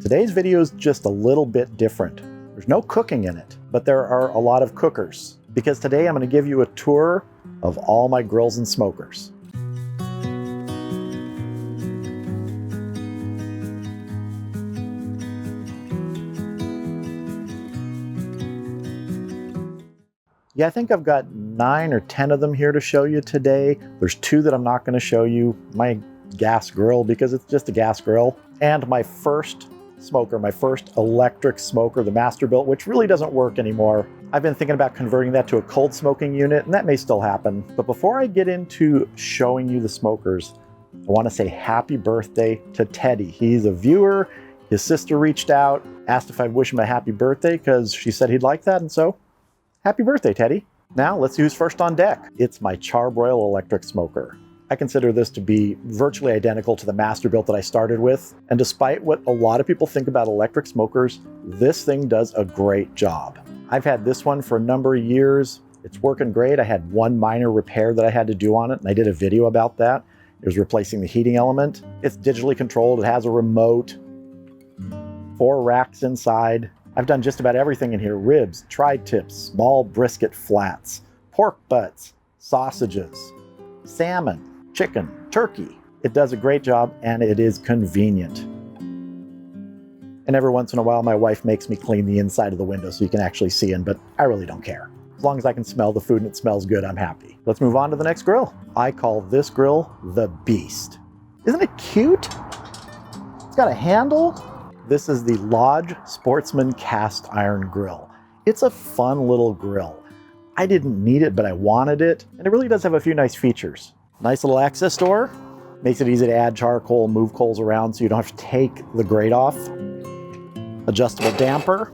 Today's video is just a little bit different. There's no cooking in it, but there are a lot of cookers, because today I'm going to give you a tour of all my grills and smokers. Yeah, I think I've got 9 or 10 of them here to show you today. There's 2 that I'm not going to show you. My gas grill, because it's just a gas grill, and my first smoker, my first electric smoker, the Masterbuilt, which really doesn't work anymore. I've been thinking about converting that to a cold smoking unit, and that may still happen. But before I get into showing you the smokers, I want to say happy birthday to Teddy. He's a viewer. His sister reached out, asked if I'd wish him a happy birthday because she said he'd like that, and so happy birthday, Teddy. Now let's see who's first on deck. It's my Charbroil electric smoker. I consider this to be virtually identical to the Masterbuilt that I started with. And despite what a lot of people think about electric smokers, this thing does a great job. I've had this one for a number of years. It's working great. I had one minor repair that I had to do on it, and I did a video about that. It was replacing the heating element. It's digitally controlled. It has a remote, 4 racks inside. I've done just about everything in here: ribs, tri-tips, small brisket flats, pork butts, sausages, salmon, chicken, turkey. It does a great job, and it is convenient. And every once in a while, my wife makes me clean the inside of the window so you can actually see in, but I really don't care. As long as I can smell the food and it smells good, I'm happy. Let's move on to the next grill. I call this grill the Beast. Isn't it cute? It's got a handle. This is the Lodge Sportsman Cast Iron Grill. It's a fun little grill. I didn't need it, but I wanted it, and it really does have a few nice features. Nice little access door. Makes it easy to add charcoal, move coals around so you don't have to take the grate off. Adjustable damper.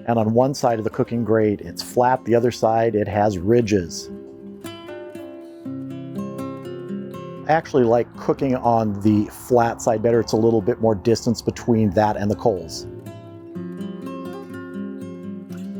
And on one side of the cooking grate, it's flat. The other side, it has ridges. I actually like cooking on the flat side better. It's a little bit more distance between that and the coals.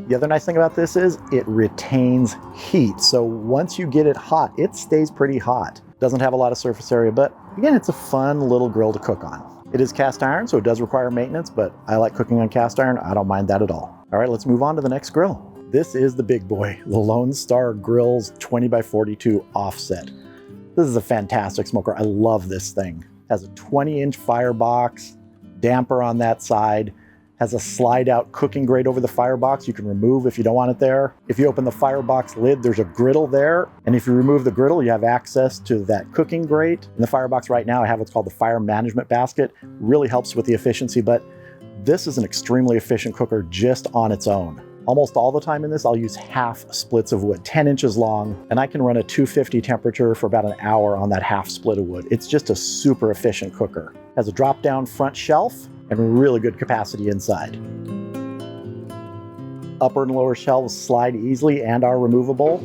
The other nice thing about this is it retains heat. So once you get it hot, it stays pretty hot. Doesn't have a lot of surface area, but again, it's a fun little grill to cook on. It is cast iron, so it does require maintenance, but I like cooking on cast iron. I don't mind that at all. All right, let's move on to the next grill. This is the big boy, the Lone Star Grill's 20x42 offset. This is a fantastic smoker. I love this thing. It has a 20-inch firebox, damper on that side, has a slide-out cooking grate over the firebox you can remove if you don't want it there. If you open the firebox lid, there's a griddle there, and if you remove the griddle, you have access to that cooking grate. In the firebox right now, I have what's called the fire management basket. Really helps with the efficiency, but this is an extremely efficient cooker just on its own. Almost all the time in this, I'll use half splits of wood, 10 inches long, and I can run a 250 temperature for about an hour on that half split of wood. It's just a super efficient cooker. Has a drop-down front shelf and really good capacity inside. Upper and lower shelves slide easily and are removable.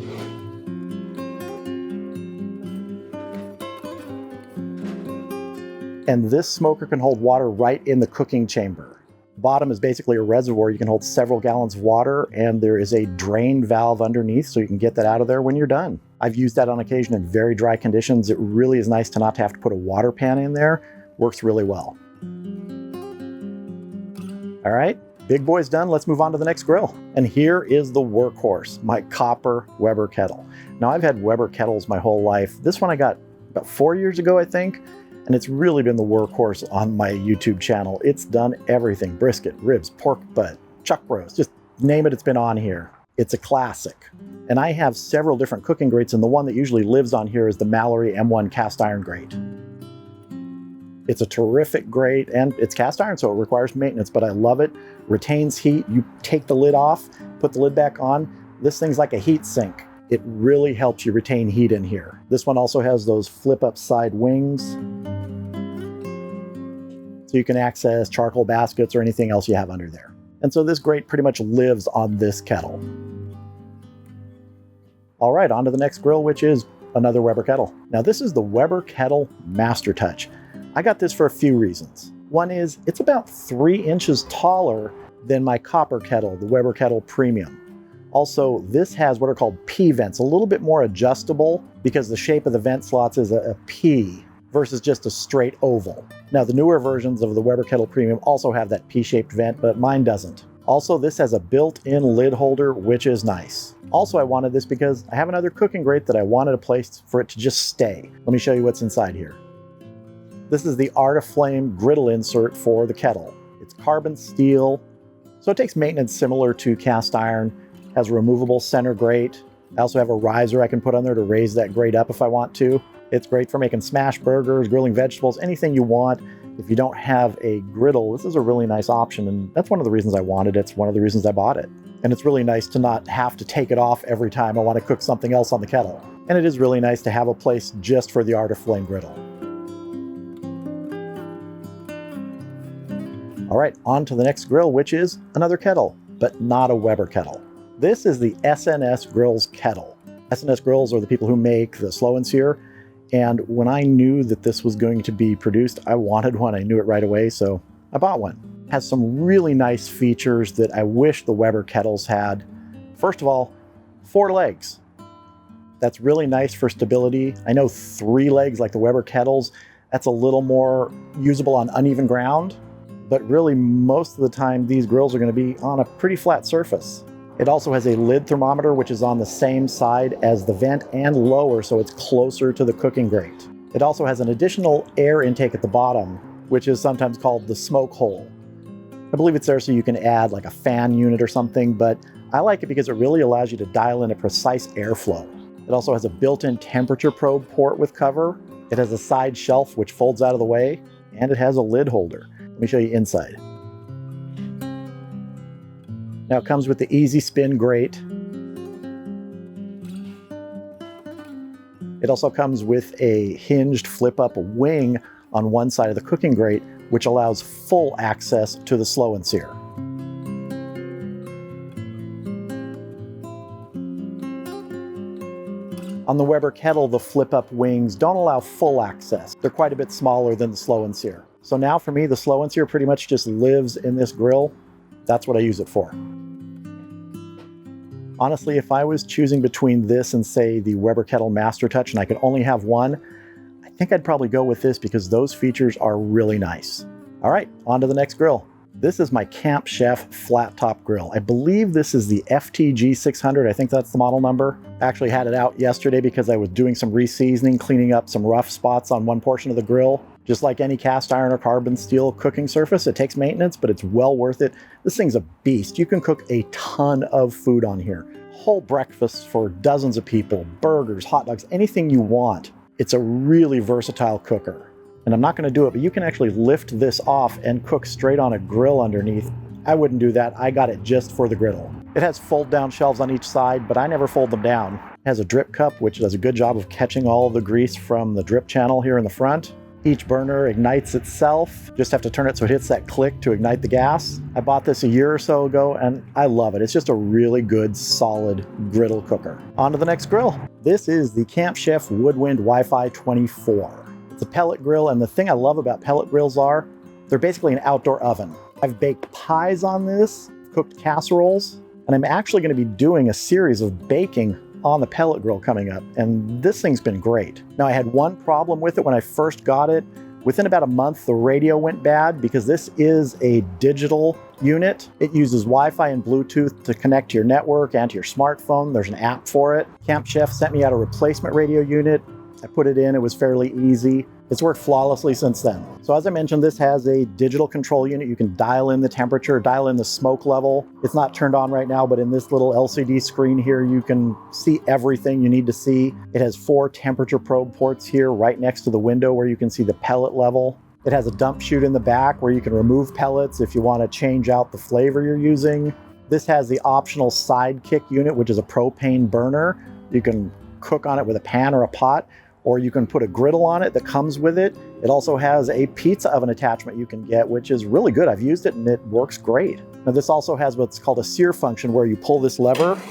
And this smoker can hold water right in the cooking chamber. Bottom is basically a reservoir. You can hold several gallons of water, and there is a drain valve underneath so you can get that out of there when you're done. I've used that on occasion in very dry conditions. It really is nice to not have to put a water pan in there. Works really well. All right, big boy's done. Let's move on to the next grill. And here is the workhorse, my copper Weber kettle. Now, I've had Weber kettles my whole life. This one I got about 4 years ago, I think. And it's really been the workhorse on my YouTube channel. It's done everything: brisket, ribs, pork butt, chuck roast, just name it, it's been on here. It's a classic. And I have several different cooking grates, and the one that usually lives on here is the Mallory M1 cast iron grate. It's a terrific grate, and it's cast iron, so it requires maintenance, but I love it. Retains heat. You take the lid off, put the lid back on. This thing's like a heat sink. It really helps you retain heat in here. This one also has those flip-up side wings, so you can access charcoal baskets or anything else you have under there. And so this grate pretty much lives on this kettle. All right, on to the next grill, which is another Weber kettle. Now, this is the Weber Kettle Master Touch. I got this for a few reasons. One is it's about 3 inches taller than my copper kettle, the Weber Kettle Premium. Also, this has what are called P vents, a little bit more adjustable because the shape of the vent slots is a P. versus just a straight oval. Now, the newer versions of the Weber Kettle Premium also have that P-shaped vent, but mine doesn't. Also, this has a built-in lid holder, which is nice. Also, I wanted this because I have another cooking grate that I wanted a place for it to just stay. Let me show you what's inside here. This is the Art of Flame griddle insert for the kettle. It's carbon steel, so it takes maintenance similar to cast iron, has a removable center grate. I also have a riser I can put on there to raise that grate up if I want to. It's great for making smash burgers, grilling vegetables, anything you want. If you don't have a griddle, this is a really nice option, and that's one of the reasons I wanted it. It's one of the reasons I bought it. And it's really nice to not have to take it off every time I want to cook something else on the kettle. And it is really nice to have a place just for the Art of Flame griddle. All right, on to the next grill, which is another kettle, but not a Weber kettle. This is the SNS Grille's kettle. SNS Grilles are the people who make the Slow and Sear. And when I knew that this was going to be produced, I wanted one. I knew it right away, so I bought one. It has some really nice features that I wish the Weber kettles had. First of all, 4 legs. That's really nice for stability. I know 3 legs like the Weber kettles, that's a little more usable on uneven ground, but really most of the time these grills are going to be on a pretty flat surface. It also has a lid thermometer, which is on the same side as the vent and lower, so it's closer to the cooking grate. It also has an additional air intake at the bottom, which is sometimes called the smoke hole. I believe it's there so you can add like a fan unit or something, but I like it because it really allows you to dial in a precise airflow. It also has a built-in temperature probe port with cover. It has a side shelf which folds out of the way, and it has a lid holder. Let me show you inside. Now it comes with the Easy Spin grate. It also comes with a hinged flip-up wing on one side of the cooking grate, which allows full access to the Slow and Sear. On the Weber kettle, the flip-up wings don't allow full access. They're quite a bit smaller than the Slow and Sear. So now for me, the Slow and Sear pretty much just lives in this grill. That's what I use it for. Honestly, if I was choosing between this and say the Weber Kettle Master Touch and I could only have one, I think I'd probably go with this because those features are really nice. All right, on to the next grill. This is my Camp Chef flat top grill. I believe this is the FTG 600. I think that's the model number. I actually had it out yesterday because I was doing some reseasoning, cleaning up some rough spots on one portion of the grill. Just like any cast iron or carbon steel cooking surface, it takes maintenance, but it's well worth it. This thing's a beast. You can cook a ton of food on here. Whole breakfasts for dozens of people, burgers, hot dogs, anything you want. It's a really versatile cooker. And I'm not going to do it, but you can actually lift this off and cook straight on a grill underneath. I wouldn't do that. I got it just for the griddle. It has fold-down shelves on each side, but I never fold them down. It has a drip cup, which does a good job of catching all the grease from the drip channel here in the front. Each burner ignites itself. Just have to turn it so it hits that click to ignite the gas. I bought this a year or so ago and I love it. It's just a really good, solid griddle cooker. On to the next grill. This is the Camp Chef Woodwind Wi-Fi 24. It's a pellet grill, and the thing I love about pellet grills are they're basically an outdoor oven. I've baked pies on this, cooked casseroles, and I'm actually going to be doing a series of baking on the pellet grill coming up, and this thing's been great. Now, I had one problem with it when I first got it. Within about a month, the radio went bad because this is a digital unit. It uses Wi-Fi and Bluetooth to connect to your network and to your smartphone. There's an app for it. Camp Chef sent me out a replacement radio unit. I put it in, it was fairly easy. It's worked flawlessly since then. So as I mentioned, this has a digital control unit. You can dial in the temperature, dial in the smoke level. It's not turned on right now, but in this little LCD screen here, you can see everything you need to see. It has 4 temperature probe ports here right next to the window where you can see the pellet level. It has a dump chute in the back where you can remove pellets if you want to change out the flavor you're using. This has the optional sidekick unit, which is a propane burner. You can cook on it with a pan or a pot, or you can put a griddle on it that comes with it. It also has a pizza oven attachment you can get, which is really good. I've used it and it works great. Now this also has what's called a sear function, where you pull this lever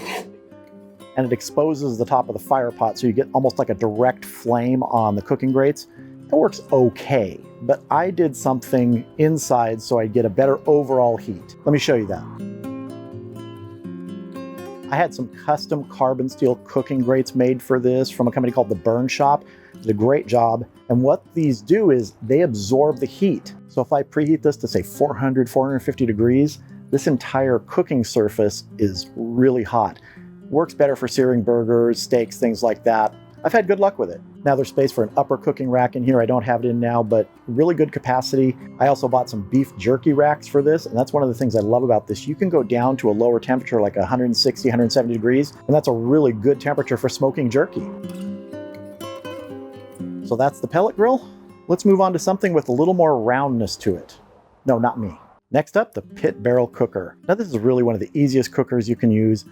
and it exposes the top of the fire pot, so you get almost like a direct flame on the cooking grates. It works okay, but I did something inside so I get a better overall heat. Let me show you that. I had some custom carbon steel cooking grates made for this from a company called The Burn Shop. Did a great job. And what these do is they absorb the heat. So if I preheat this to say 400, 450 degrees, this entire cooking surface is really hot. Works better for searing burgers, steaks, things like that. I've had good luck with it. Now there's space for an upper cooking rack in here. I don't have it in now, but really good capacity. I also bought some beef jerky racks for this, and that's one of the things I love about this. You can go down to a lower temperature, like 160, 170 degrees, and that's a really good temperature for smoking jerky. So that's the pellet grill. Let's move on to something with a little more roundness to it. No, not me. Next up, the pit barrel cooker. Now this is really one of the easiest cookers you can use.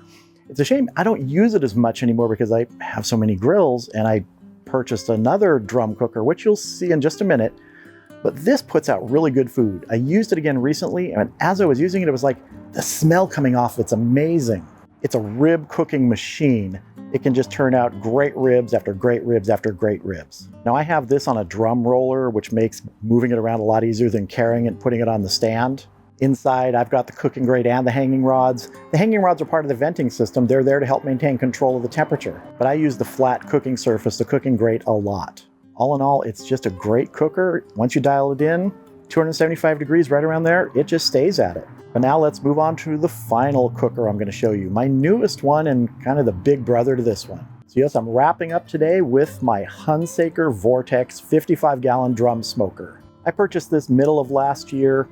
It's a shame I don't use it as much anymore because I have so many grills, and I purchased another drum cooker, which you'll see in just a minute. But this puts out really good food. I used it again recently, and as I was using it, it was like the smell coming off it's amazing. It's a rib cooking machine. It can just turn out great ribs after great ribs after great ribs. Now I have this on a drum roller, which makes moving it around a lot easier than carrying it and putting it on the stand. Inside, I've got the cooking grate and the hanging rods. The hanging rods are part of the venting system. They're there to help maintain control of the temperature. But I use the flat cooking surface, the cooking grate, a lot. All in all, it's just a great cooker. Once you dial it in, 275 degrees right around there, it just stays at it. But now let's move on to the final cooker I'm going to show you. My newest one and kind of the big brother to this one. So yes, I'm wrapping up today with my Hunsaker Vortex 55-gallon drum smoker. I purchased this middle of last year,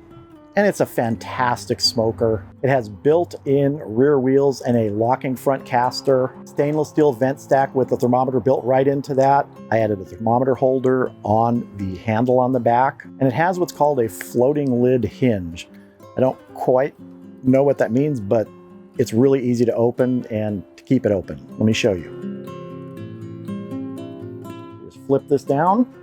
and it's a fantastic smoker. It has built-in rear wheels and a locking front caster, stainless steel vent stack with a thermometer built right into that. I added a thermometer holder on the handle on the back, and it has what's called a floating lid hinge. I don't quite know what that means, but it's really easy to open and to keep it open. Let me show you. Just flip this down.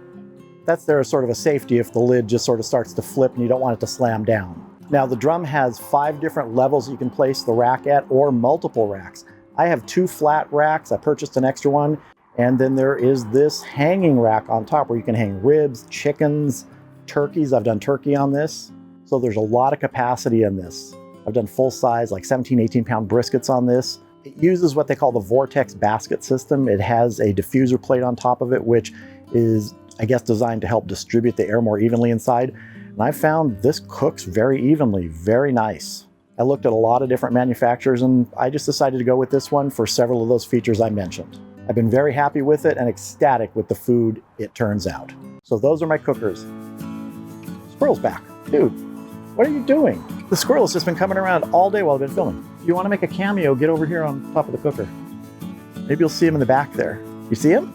That's there as sort of a safety if the lid just sort of starts to flip and you don't want it to slam down. Now the drum has 5 different levels you can place the rack at, or multiple racks. I have 2 flat racks. I purchased an extra one. And then there is this hanging rack on top where you can hang ribs, chickens, turkeys. I've done turkey on this. So there's a lot of capacity in this. I've done full size, like 17, 18 pound briskets on this. It uses what they call the Vortex basket system. It has a diffuser plate on top of it, which is, I guess, designed to help distribute the air more evenly inside. And I found this cooks very evenly, very nice. I looked at a lot of different manufacturers, and I just decided to go with this one for several of those features I mentioned. I've been very happy with it and ecstatic with the food it turns out. So those are my cookers. Squirrel's back. Dude, what are you doing? The squirrel has just been coming around all day while I've been filming. If you want to make a cameo, get over here on top of the cooker. Maybe you'll see him in the back there. You see him?